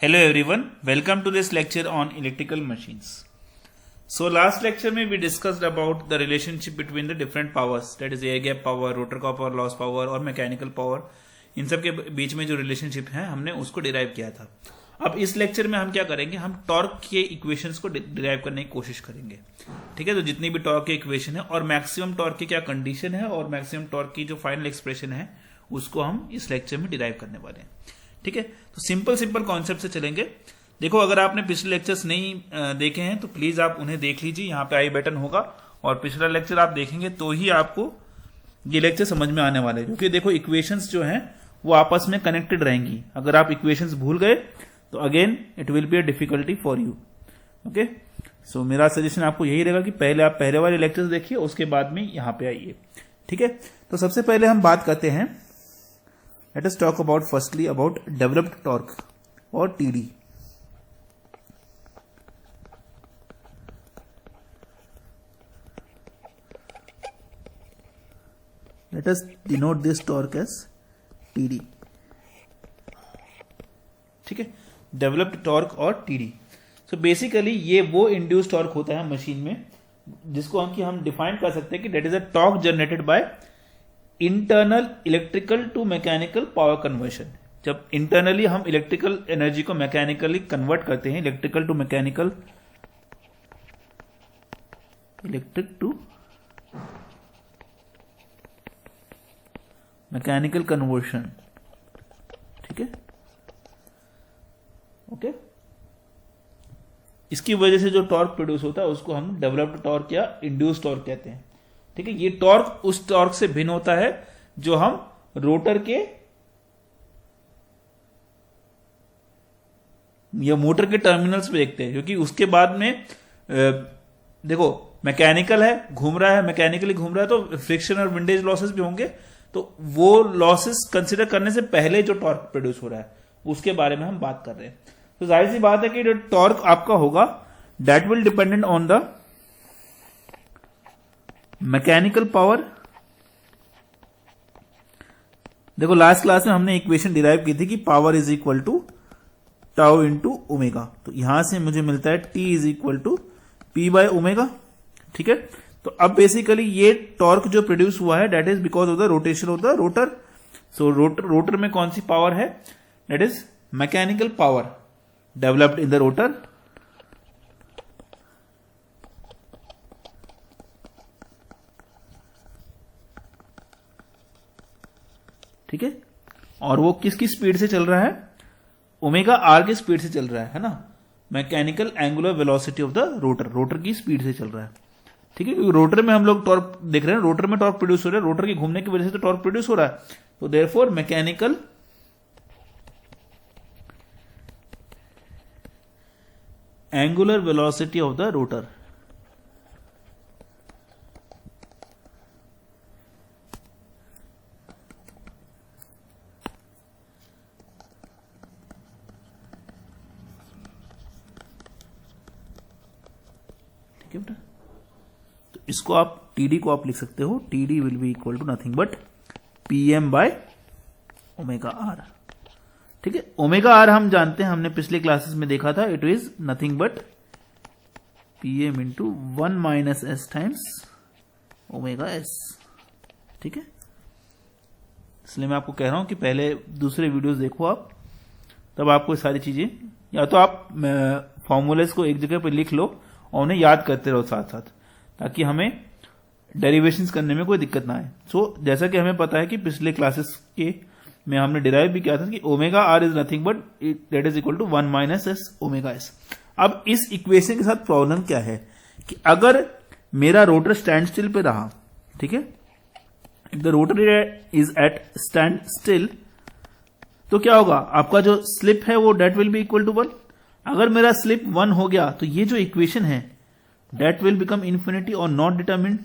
Hello everyone, welcome to this lecture on electrical machines. So last lecture में we discussed about the relationship between the different powers, that is air gap power, rotor copper loss power और mechanical power. इन सब के बीच में जो relationship है हमने उसको derive किया था. अब इस लेक्चर में हम क्या करेंगे, हम टॉर्क के इक्वेशंस को डिराइव करने की कोशिश करेंगे. ठीक है, तो जितनी भी टॉर्क के इक्वेशन है और मैक्सिमम टॉर्क की क्या कंडीशन है और मैक्सिमम टॉर्क की जो फाइनल एक्सप्रेशन है उसको हम इस लेक्चर में डिराइव करने वाले हैं. ठीक है, तो सिंपल कॉन्सेप्ट से चलेंगे. देखो, अगर आपने पिछले लेक्चर्स नहीं देखे हैं तो प्लीज आप उन्हें देख लीजिए. यहाँ पे आई बटन होगा और पिछला लेक्चर आप देखेंगे तो ही आपको ये लेक्चर समझ में आने वाले हैं. क्योंकि देखो, इक्वेशंस जो हैं वो आपस में कनेक्टेड रहेंगी. अगर आप इक्वेशंस भूल गए तो again it will be a difficulty for you. Okay, so मेरा सजेशन आपको यही रहेगा कि पहले आप पहले वाले लेक्चर्स देखिए, उसके बाद में यहाँ पे आइए. ठीक है, तो सबसे पहले हम बात करते हैं. Let us talk about firstly about developed torque or TD. Let us denote this torque as TD. ठीक है, डेवलप्ड टॉर्क और TD. सो बेसिकली ये वो इंड्यूस टॉर्क होता है मशीन में जिसको हम डिफाइन कर सकते हैं कि that is a torque generated by internal electrical to mechanical power conversion. जब इंटरनली हम इलेक्ट्रिकल एनर्जी को मैकेनिकली कन्वर्ट करते हैं, इलेक्ट्रिक टू मैकेनिकल कन्वर्शन. ठीक है, ओके. इसकी वजह से जो टॉर्क प्रोड्यूस होता है उसको हम डेवलप्ड टॉर्क या इंड्यूस टॉर्क कहते हैं. ठीक है, ये टॉर्क उस टॉर्क से भिन्न होता है जो हम रोटर के या मोटर के टर्मिनल्स पे देखते हैं. क्योंकि उसके बाद में देखो, मैकेनिकल है, घूम रहा है, मैकेनिकली घूम रहा है तो फ्रिक्शन और विंडेज लॉसेस भी होंगे. तो वो लॉसेस कंसिडर करने से पहले जो टॉर्क प्रोड्यूस हो रहा है उसके बारे में हम बात कर रहे हैं. तो जाहिर सी बात है कि जो टॉर्क आपका होगा that will dependent on the mechanical power. देखो, लास्ट क्लास में हमने इक्वेशन डिराइव की थी कि power is equal to tau into omega. तो यहां से मुझे मिलता है T is equal to P by omega. ठीक है, तो अब बेसिकली ये टॉर्क जो प्रोड्यूस हुआ है that is because of the rotation of the rotor. So rotor में कौन सी पावर है, that is mechanical power developed in the rotor. ठीक है, और वो किसकी स्पीड से चल रहा है, ओमेगा आर की स्पीड से चल रहा है ना. Mechanical angular velocity of the rotor की स्पीड से चल रहा है. ठीक है, क्योंकि रोटर में हम लोग टॉर्क देख रहे हैं, रोटर में टॉर्क प्रोड्यूस हो रहा है, रोटर के घूमने की वजह से तो टॉर्क प्रोड्यूस हो रहा है. तो therefore mechanical angular velocity of the rotor. ठीक है बेटा, तो इसको आप टीडी को आप लिख सकते हो, TD will be equal to nothing but PM by omega R. ठीक है, ओमेगा आर हम जानते हैं, हमने पिछले क्लासेस में देखा था, it is nothing but PM into 1 minus S times omega S. ठीक है, इसलिए मैं आपको कह रहा हूं कि पहले दूसरे वीडियोस देखो आप, तब आपको सारी चीजें, या तो आप फॉर्मूलेस को एक जगह पर लिख लो और उन्हें याद करते रहो साथ साथ, ताकि हमें डेरिवेशंस करने में कोई दिक्कत ना आए. सो जैसा कि हमें पता है कि पिछले क्लासेस के में हमने डिराइव भी किया था कि omega R is nothing but that is equal to 1 minus S omega S. अब इस इक्वेशन के साथ प्रॉब्लम क्या है कि अगर मेरा रोटर स्टैंड स्टिल पे रहा, ठीक है, if the rotor is at stand still, तो क्या होगा, आपका जो स्लिप है वो that will be equal to 1. अगर मेरा स्लिप 1 हो गया तो ये जो इक्वेशन है दैट विल बिकम इन्फिनिटी और नॉट डिटरमिन्ड.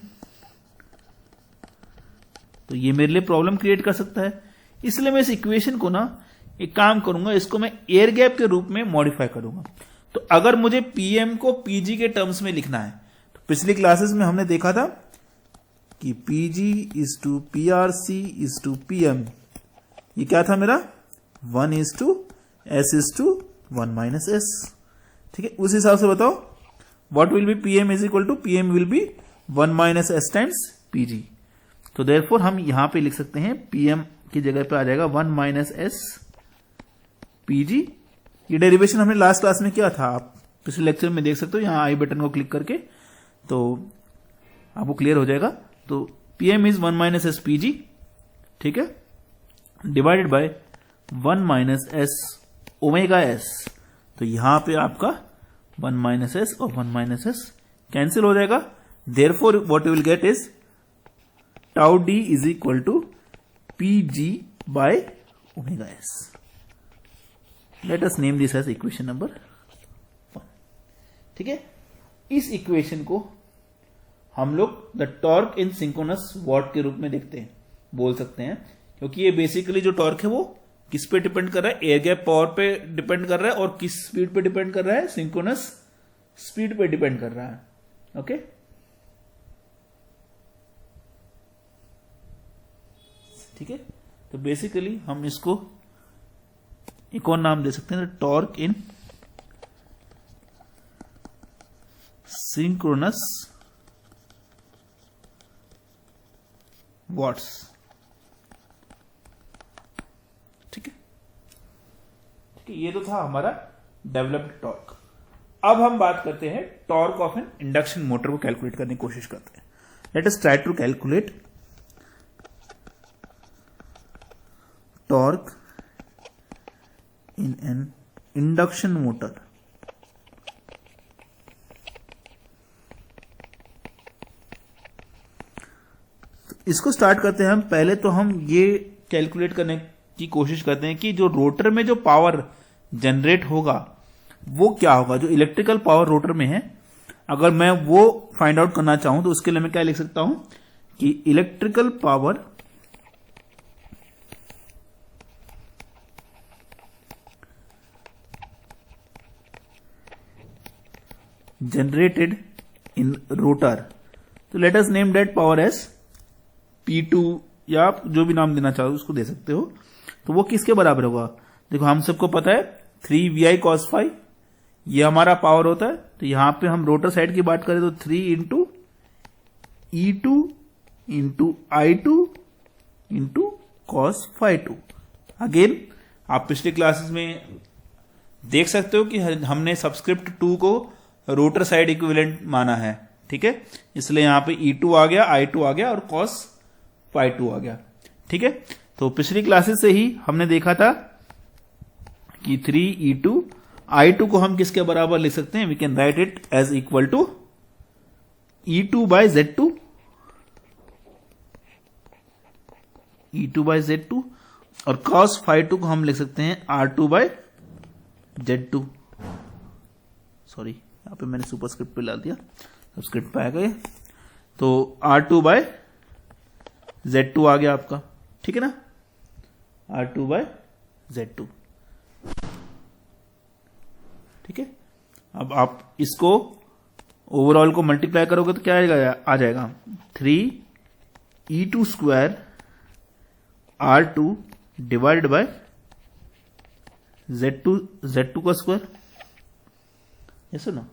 तो ये मेरे लिए प्रॉब्लम क्रिएट कर सकता है. इसलिए मैं इस इक्वेशन को ना एक काम करूंगा, इसको मैं एयर गैप के रूप में मॉडिफाई करूंगा. तो अगर मुझे पीएम को पीजी के टर्म्स में लिखना है, तो पिछली क्लासेस में हमने देखा था कि PG is to PRC is to PM. ये क्या था मेरा 1:s 1 माइनस एस। ठीक है, उस हिसाब से बताओ what will be PM is equal to PM will be 1 minus S times PG. तो देयरफॉर हम यहां पे लिख सकते हैं पीएम की जगह पे आ जाएगा 1 माइनस एस पीजी। ये डेरिवेशन हमने लास्ट क्लास में किया था, आप पिछले लेक्चर में देख सकते हो, यहां आई बटन को क्लिक करके तो आपको क्लियर हो जाएगा। तो PM is 1 minus S PG, ठीक है, divided by 1 minus S omega S. तो यहां पे आपका 1 माइनस एस और 1 माइनस एस कैंसिल हो जाएगा। Therefore what you will get is tau D is equal to PG by omega S. Let us name this as equation number 1। ठीक है, इस इक्वेशन को हम लोग the torque in synchronous watt के रूप में देखते हैं, बोल सकते हैं, क्योंकि ये बेसिकली जो टॉर्क है वो किस पे डिपेंड कर रहा है, एयर गैप पावर पे डिपेंड कर रहा है और किस स्पीड पे डिपेंड कर रहा है, सिंक्रोनस स्पीड पे डिपेंड कर रहा है। ओके, ठीक है, तो बेसिकली हम इसको एक और नाम दे सकते हैं, टॉर्क इन सिंक्रोनस वॉट्स। ठीक है, ये तो था हमारा डेवलप्ड टॉर्क। अब हम बात करते हैं torque of an induction motor को कैलकुलेट करने की कोशिश करते हैं। Let us try to calculate torque in an induction motor. तो इसको स्टार्ट करते हैं हम। पहले तो हम ये कैलकुलेट करने की कोशिश करते हैं कि जो रोटर में जो पावर जनरेट होगा वो क्या होगा, जो इलेक्ट्रिकल पावर रोटर में है, अगर मैं वो फाइंड आउट करना चाहूं तो उसके लिए मैं क्या लिख सकता हूं कि electrical power generated in rotor. तो let us name that power as P2 या आप जो भी नाम देना चाहो उसको दे सकते हो। तो वो किसके बराबर होगा, देखो हम सबको पता है 3VI cos phi ये हमारा पावर होता है। तो यहां पे हम रोटर साइड की बात करें तो 3 into E2 into I2 into cos phi 2। Again आप पिछले क्लासेस में देख सकते हो कि हमने सबस्क्रिप्ट 2 को रोटर साइड इक्विवेलेंट माना है। ठीक है, इसलिए यहां पे E2 आ गया, I2 आ गया और cos phi 2 आ गया। ठीक है, तो पिछली क्लासेस से ही हमने देखा था कि 3E2 I2 को हम किसके बराबर लिख सकते हैं, we can write it as equal to E2 by Z2, E2 by Z2, और cos phi 2 को हम लिख सकते हैं R2 बाय Z2। सॉरी, यहां पे मैंने सुपरस्क्रिप्ट पे डाल दिया, सबस्क्रिप्ट पे आ गए, तो R2 बाय Z2 आ गया आपका। ठीक है ना, R2 बाय Z2। ठीक है, अब आप इसको ओवरऑल को मल्टीप्लाई करोगे तो क्या आ जाएगा 3E2 square R2 divided bye Z2 का स्क्वायर। यस ना।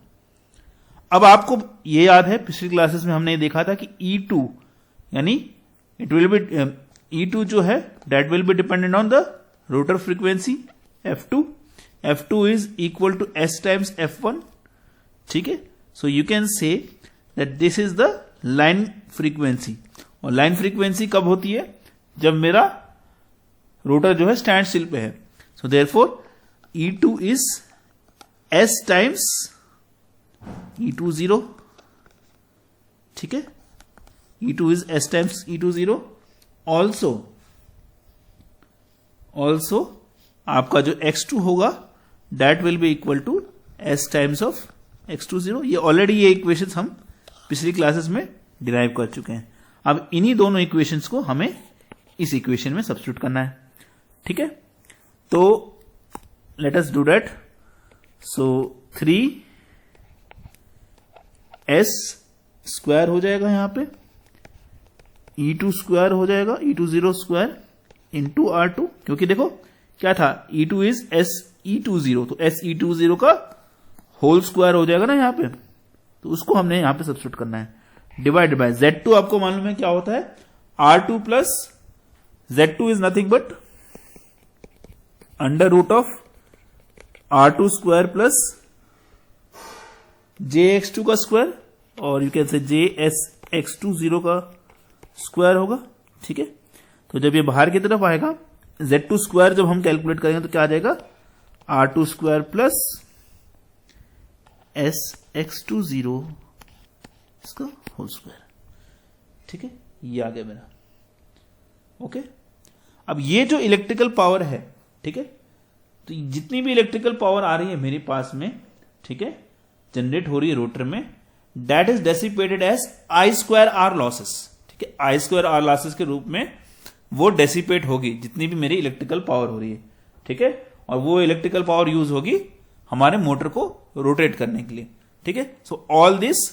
अब आपको ये याद है पिछली क्लासेस में हमने ये देखा था कि E2 यानी इट विल बी E2 जो है that will be dependent on the rotor frequency F2। F2 is equal to S times F1। ठीक है, सो you can say that this is the line frequency. और लाइन फ्रीक्वेंसी कब होती है, जब मेरा रोटर जो है स्टैंड स्टिल पे है। So therefore E2 is S times E2 0। ठीक है, E2 is S times E2 0। Also आपका जो X2 होगा that will be equal to S times of X2 0। ये ऑलरेडी ये इक्वेशंस हम पिछली क्लासेस में डिराइव कर चुके हैं। अब इन्हीं दोनों इक्वेशंस को हमें इस इक्वेशन में सब्स्टिट्यूट करना है। ठीक है, तो let us do that. So 3S square हो जाएगा, यहां पे E2 स्क्वायर हो जाएगा, E2 0 स्क्वायर इंटू R2, क्योंकि देखो क्या था, E2 इज S SE20, तो SE20 का होल स्क्वायर हो जाएगा ना यहाँ पे, तो उसको हमने यहाँ पे सब्स्टिट्यूट करना है, डिवाइड बाय Z2 आपको मालूम है क्या होता है, R2 plus Z2 is nothing but under root of R2 square plus JX2 का स्क्वायर, और यू कैन से JSX20 का स्क्वायर होगा, ठीक है। तो जब ये बाहर की तरफ आएगा, Z2 स्क्वायर जब हम कैलकुलेट करेंगे तो क्या आ जाएगा, R2 स्क्वायर प्लस SX20 इसका होल स्क्वायर, ठीक है। ये आ गया मेरा, ओके। अब ये जो इलेक्ट्रिकल पावर है, ठीक है, तो जितनी भी इलेक्ट्रिकल पावर आ रही है मेरे पास में, ठीक है, जनरेट हो रही है रोटर में, that is dissipated as I square R losses, ठीक है। आई स्क्वायर आर लॉसेस के रूप में वो डेसिपेट होगी जितनी भी मेरी इलेक्ट्रिकल पावर हो रही है, ठीक है। और वो इलेक्ट्रिकल पावर यूज होगी हमारे मोटर को रोटेट करने के लिए, ठीक है। So all this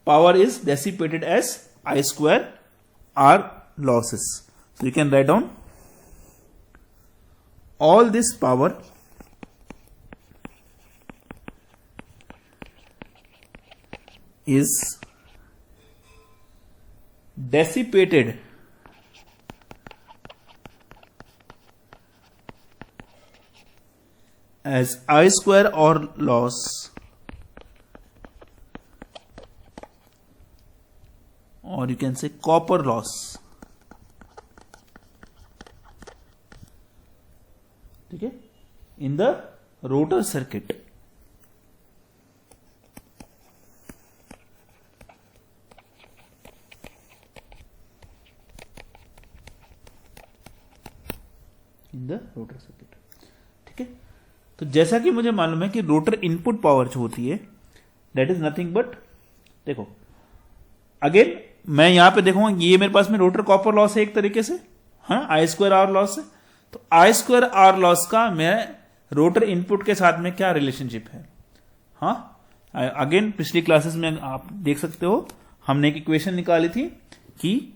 power is dissipated as I square R losses, so you can write down all this power is dissipated as I square or loss or you can say copper loss, ठीक है, in the rotor circuit. In the rotor circuit, ठीक है। तो जैसा कि मुझे मालूम है कि रोटर इनपुट पावर जो होती है दैट इज नथिंग बट, देखो अगेन मैं यहां पे देखूंगा ये मेरे पास में रोटर कॉपर लॉस है एक तरीके से, हाँ, आई स्क्वायर आर लॉस है। तो आई स्क्वायर आर लॉस का मैं रोटर इनपुट के साथ में क्या रिलेशनशिप है, हाँ, अगेन पिछली क्लासेस में आप देख सकते हो हमने एक इक्वेशन निकाली थी कि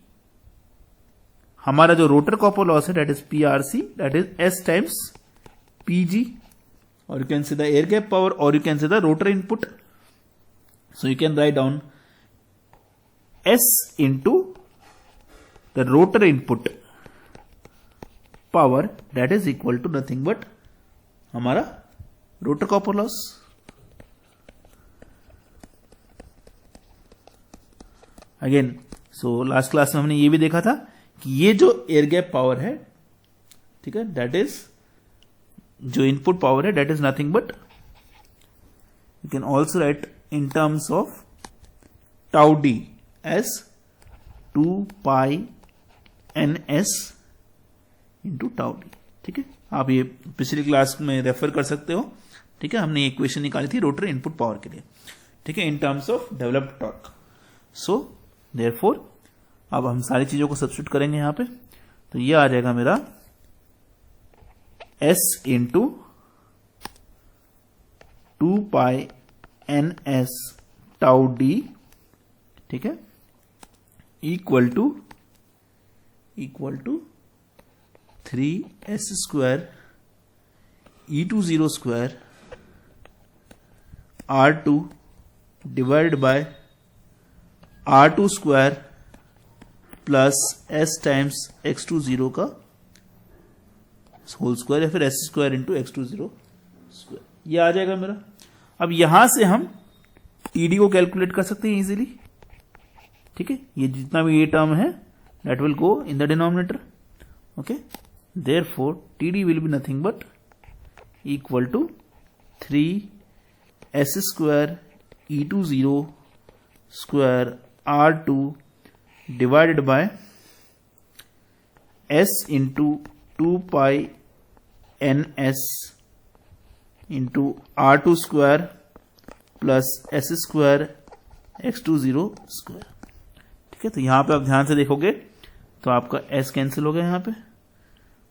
हमारा जो रोटर कॉपर लॉस है that is PRC, that is S times PG, और you can say the air gap power, और you can say the rotor input. So you can write down S into the rotor input power, that is equal to nothing but हमारा rotor copper loss. Again so last class में हमने ये भी देखा था कि ये जो एयर गैप पावर है, ठीक है, दैट इज जो इनपुट पावर है that is nothing but, you can also write in terms of tau D as 2 pi NS into tau D, ठीक है। आप ये पिछली क्लास में रेफर कर सकते हो, ठीक है। हमने इक्वेशन निकाली थी रोटर इनपुट पावर के लिए, ठीक है, इन terms of developed torque. So therefore अब हम सारी चीजों को सब्स्टिट्यूट करेंगे यहां पे, तो ये आ जाएगा मेरा S into 2 pi NS tau D, ठीक है, equal to 3S square E20 square R2 divide by R2 square plus S times X20 का होल स्क्वायर, या फिर S square into X20 square, ये आ जाएगा मेरा। अब यहां से हम TD को कैलकुलेट कर सकते हैं इजीली, ठीक है। ये जितना भी ये टर्म है that will go in the denominator, okay. Therefore TD will be nothing but equal to 3S square E20 square R2 divided by S into 2 pi NS into R2 square plus S square X20 square, ठीक है। तो यहां पे आप ध्यान से देखोगे तो आपका S कैंसिल हो गया यहां पे,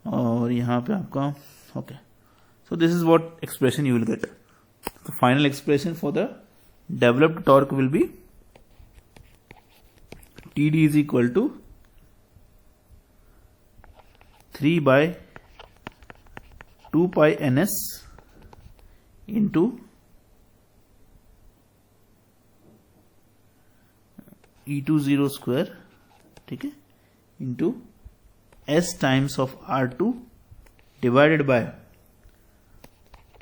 और यहां पे आपका okay. So this is what expression you will get. तो final expression for the developed torque will be TD is equal to 3 by 2 pi ns into E20 square, ठीक है, into s times of R2 divided by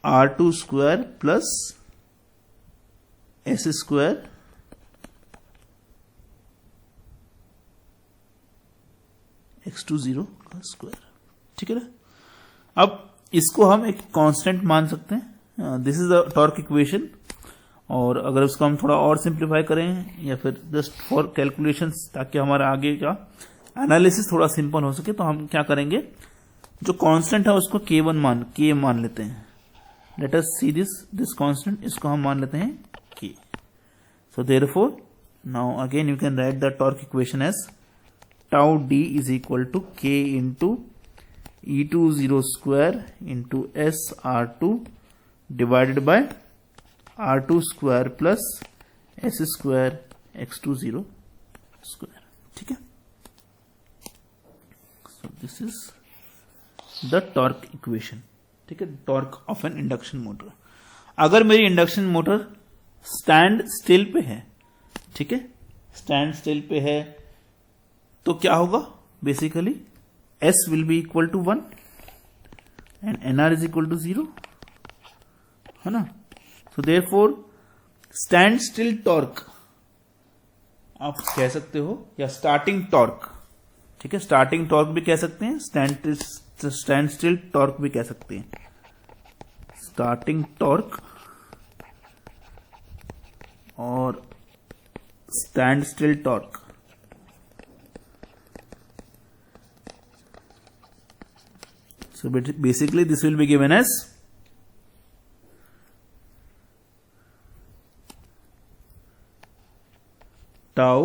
R2 square plus s square x20 का square, ठीक है ना। अब इसको हम एक कांस्टेंट मान सकते हैं, this is the torque equation. और अगर उसको हम थोड़ा और सिंप्लीफाई करें या फिर जस्ट फॉर कैलकुलेशंस, ताकि हमारा आगे का एनालिसिस थोड़ा सिंपल हो सके, तो हम क्या करेंगे, जो कांस्टेंट है उसको k मान लेते हैं। Let us see this constant, इसको हम मान लेते हैं k। So therefore now again you can write the torque equation as tau d is equal to k into E20 square into SR2 divided by R2 square plus S square X20 square, ठीक है। So this is the torque equation, ठीक है, torque of an induction motor. अगर मेरी induction motor stand still पे है, ठीक है, स्टैंड स्टिल पे है, तो क्या होगा, basically S will be equal to 1 and NR is equal to 0, है ना। So therefore stand still torque आप कह सकते हो, या स्टार्टिंग टॉर्क, ठीक है, स्टार्टिंग टॉर्क भी कह सकते हैं, स्टैंड स्टिल टॉर्क भी कह सकते हैं। स्टार्टिंग टॉर्क और stand still torque, so basically this will be given as tau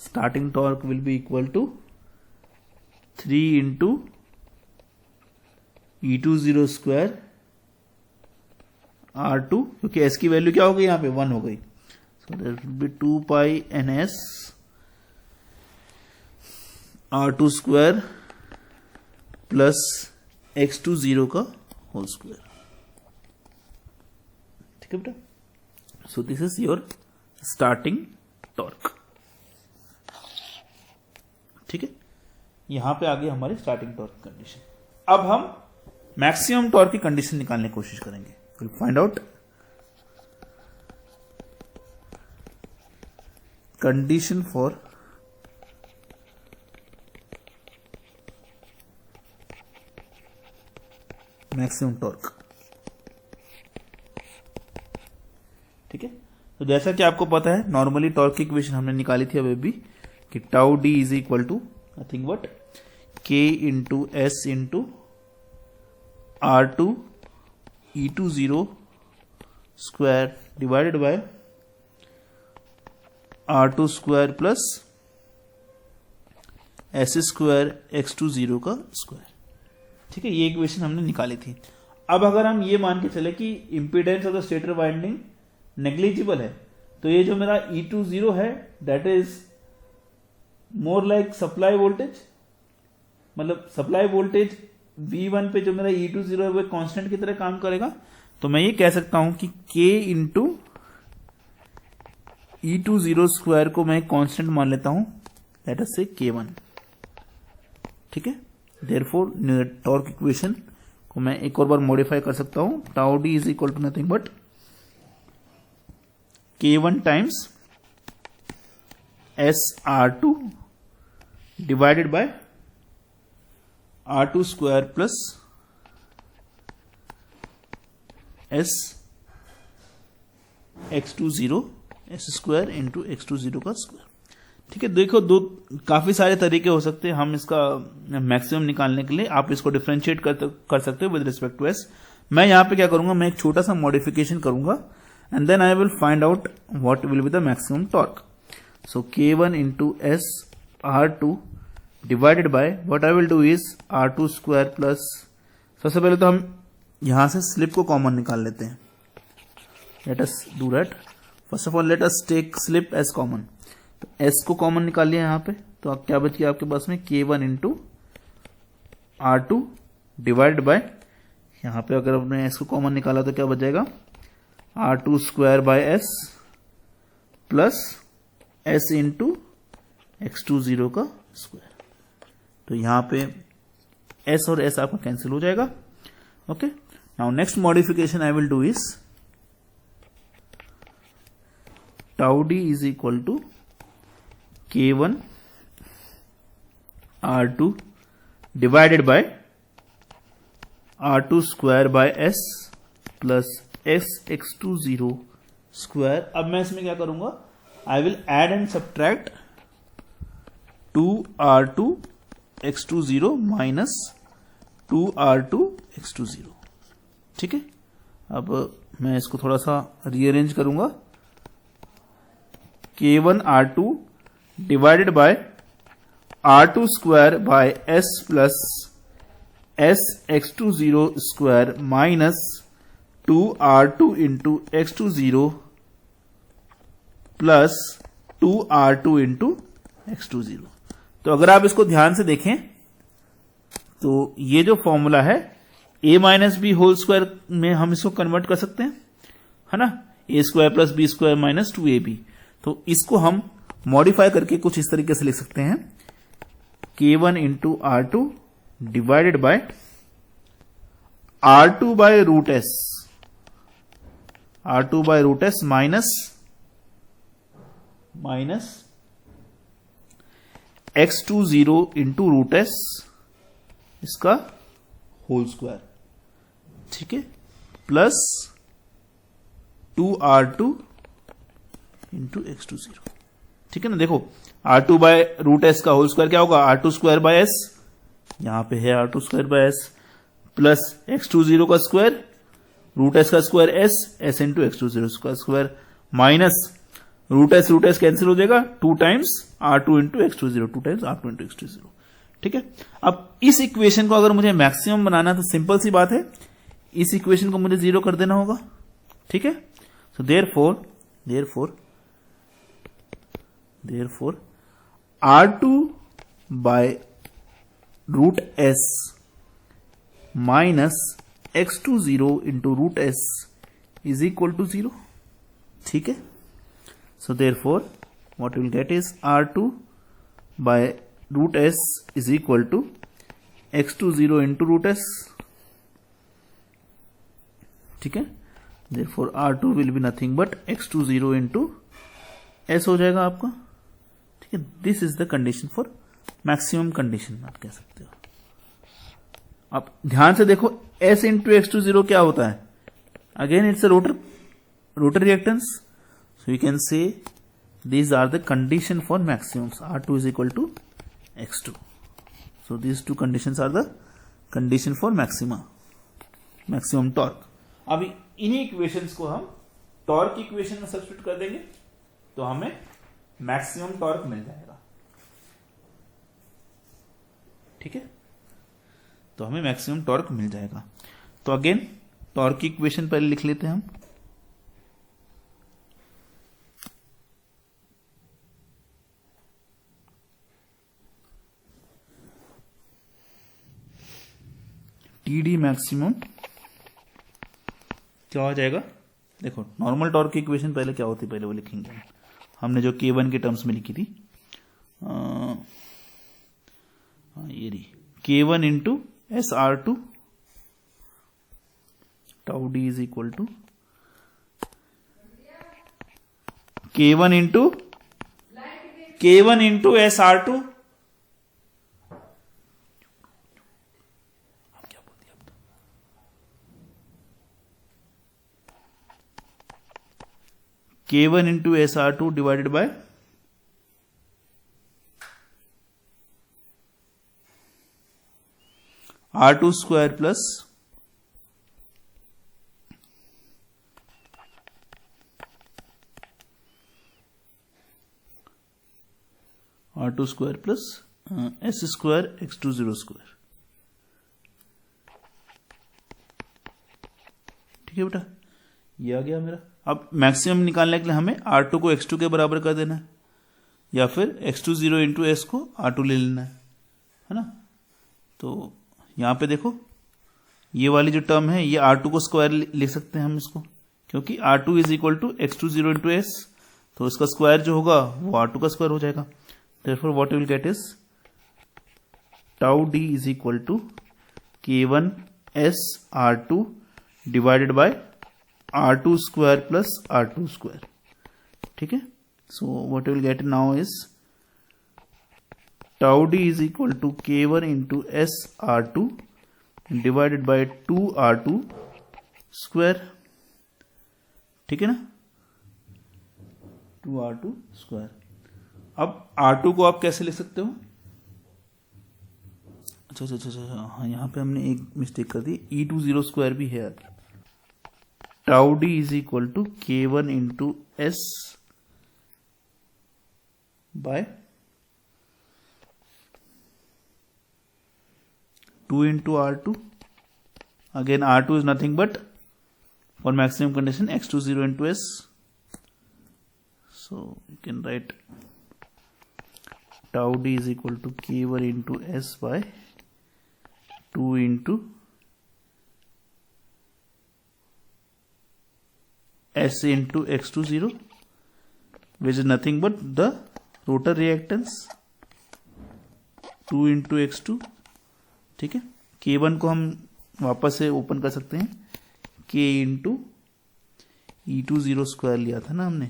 starting torque will be equal to 3 into E20 square R2, क्योंकि s की वैल्यू क्या हो गई, यहां पे 1 हो गई, so there will be 2 pi ns R2 square plus X20 का होल स्क्वायर, ठीक है बेटा। सो this is your starting torque, ठीक है, यहां पे आगे हमारी स्टार्टिंग टॉर्क कंडीशन। अब हम मैक्सिमम टॉर्क की कंडीशन निकालने की कोशिश करेंगे। Will find out condition for maximum torque, ठीक है। तो जैसा कि आपको पता है, नॉर्मली टॉर्क की इक्वेशन हमने निकाली थी अभी भी, कि tau D is equal to nothing but k into S into R2 E20 square divided by R2 square plus S square X20 का स्क्वायर, ठीक है। ये इक्वेशन हमने निकाली थी। अब अगर हम ये मान के चले कि impedance of the stator winding negligible है, तो ये जो मेरा E20 है that is more like supply voltage, मतलब सप्लाई वोल्टेज V1 पे जो मेरा E20 है वो कांस्टेंट की तरह काम करेगा। तो मैं ये कह सकता हूं कि K इंटू E20 स्क्वायर को मैं कांस्टेंट मान लेता हूं, लेट अस से K1, ठीक है। देयरफॉर टॉर्क इक्वेशन को मैं एक और बार मॉडिफाई कर सकता हूं, tau D is equal to nothing but K1 times SR2 divided by R2 square plus S X20 S square into X20 का स्क्वायर, ठीक है। देखो, दो काफी सारे तरीके हो सकते हैं हम इसका मैक्सिमम निकालने के लिए। आप इसको डिफरेंशिएट कर सकते हो विद रिस्पेक्ट टू एस। मैं यहां पे क्या करूंगा, मैं एक छोटा सा मॉडिफिकेशन करूंगा and then I will find out what will be the maximum torque. So K1 into S R2 divided by what I will do is R2 square plus, सबसे पहले तो हम यहां से स्लिप को कॉमन निकाल लेते हैं। Let us do that. First of all let us take slip as common. तो S को कॉमन निकाल लिया यहाँ पे, तो अब क्या बच गया आपके पास में K1 into R2 divide bye, यहाँ पे अगर हमने S को कॉमन निकाला तो क्या बच जाएगा, R2 square by S plus S into X20 का स्क्वायर। तो यहाँ पे S और S आपका कैंसिल हो जाएगा। Okay, now next modification I will do is tau D is equal to K1 R2 divided by R2 square by S plus S X20 square. अब मैं इसमें क्या करूंगा, I will add and subtract 2R2 X20 minus 2R2 X20। ठीक है, अब मैं इसको थोड़ा सा रीअरेंज करूंगा। K1 R2 divided by R2 square by S plus S X20 square minus 2R2 into X20 plus 2R2 into X20। तो अगर आप इसको ध्यान से देखें तो ये जो फॉर्मूला है a minus B whole square में हम इसको कन्वर्ट कर सकते हैं, है ना, a square plus B square minus 2ab। तो इसको हम मॉडिफाई करके कुछ इस तरीके से लिख सकते हैं, K1 into R2 divided by R2 by root S, R2 by root S minus X20 into root S इसका होल स्क्वायर। ठीक है, प्लस 2R2 इंटू X20। ठीक है ना, देखो R2 बाय रूट S का होल स्क्वायर क्या होगा, R2 स्क्वायर बाय S, यहां पे है R2 square by S plus X20 का स्क्वायर, रूट S का स्क्वायर S इंटू X20 का square minus root S cancel हो जाएगा, 2 times R2 into X20, 2 times R2 into X20। ठीक है, अब इस इक्वेशन को अगर मुझे मैक्सिमम बनाना है तो सिंपल सी बात है, इस इक्वेशन को मुझे 0 कर देना होगा। ठीक है, so therefore R2 by root S minus X20 into root S is equal to 0। ठीक है, so therefore what you will get is R2 by root S is equal to X20 into root S। ठीक है, therefore R2 will be nothing but X20 into S हो जाएगा आपका। ठीक है, this is the condition for maximum condition आप कह सकते हो। आप ध्यान से देखो S इंटू X20 क्या होता है, again it's a rotor reactance, so you can से these are the condition for maximums, R2 is equal to X2, so these two conditions are the condition for maximum torque। अभी इन्हीं equations को हम torque equation में substitute कर देंगे तो हमें मैक्सिमम टॉर्क मिल जाएगा। ठीक है, तो हमें मैक्सिमम टॉर्क मिल जाएगा। तो अगेन टॉर्क की इक्वेशन पहले लिख लेते हैं हम। TD मैक्सिमम क्या हो जाएगा, देखो नॉर्मल टॉर्क की इक्वेशन पहले क्या होती है, पहले वो लिखेंगे हमने जो K1 के टर्म्स में लिखी थी, ये रही K1 into SR2 tau D is equal to K1 into SR2 K1 into SR2 divided by R2 square plus R2 square plus S square X20 square. ठीक है बेटा, ये आ गया मेरा। अब मैक्सिमम निकालने के लिए हमें R2 को X2 के बराबर कर देना है, या फिर X20 इंटू S को R2 ले लेना है ना। तो यहां पे देखो ये वाली जो टर्म है ये R2 को स्क्वायर लिख सकते हैं हम इसको, क्योंकि R2 is equal to x20 into S, तो इसका स्क्वायर जो होगा वो R2 का स्क्वायर हो जाएगा। Therefore what you will get is tau D is equal to K1 S R2 divided by R2 square plus R2 square. ठीक है, so what you will get now is tau D is equal to K1 into S R2 divided by 2 R2 square. ठीक है ना, 2 R2 square. अब R2 को आप कैसे लिख सकते हो? अच्छा, हाँ यहां पे हमने एक मिस्टेक कर दी, E20 स्क्वायर भी है यार। Tau D is equal to K1 into S by 2 into R2. Again R2 is nothing but for maximum condition x20 into s. So you can write tau d is equal to K1 into s by 2 into s into x20, which is nothing but the rotor reactance 2 into x2. ठीक है, K1 को हम वापस से open कर सकते हैं, K into E20 square लिया था ना हमने,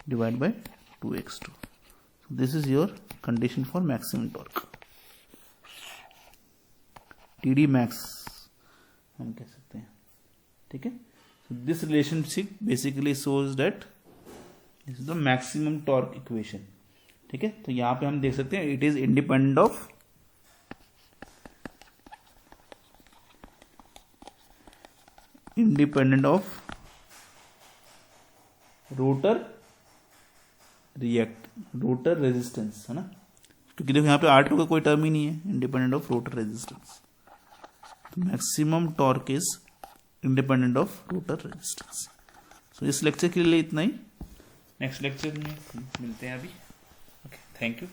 divide by 2x2। This is your condition for maximum torque, TD max हम कह सकते हैं। ठीक है, this relationship basically shows that this is the maximum torque equation. ठीक है, तो यहां पे हम देख सकते हैं it is independent of rotor resistance, है ना, क्योंकि देखो यहाँ पे R2 का कोई टर्म ही नहीं है, independent of rotor resistance. Maximum torque is independent of rotor resistance. So इस लेक्चर के लिए इतना ही, नेक्स्ट लेक्चर में मिलते हैं अभी। Okay, thank you.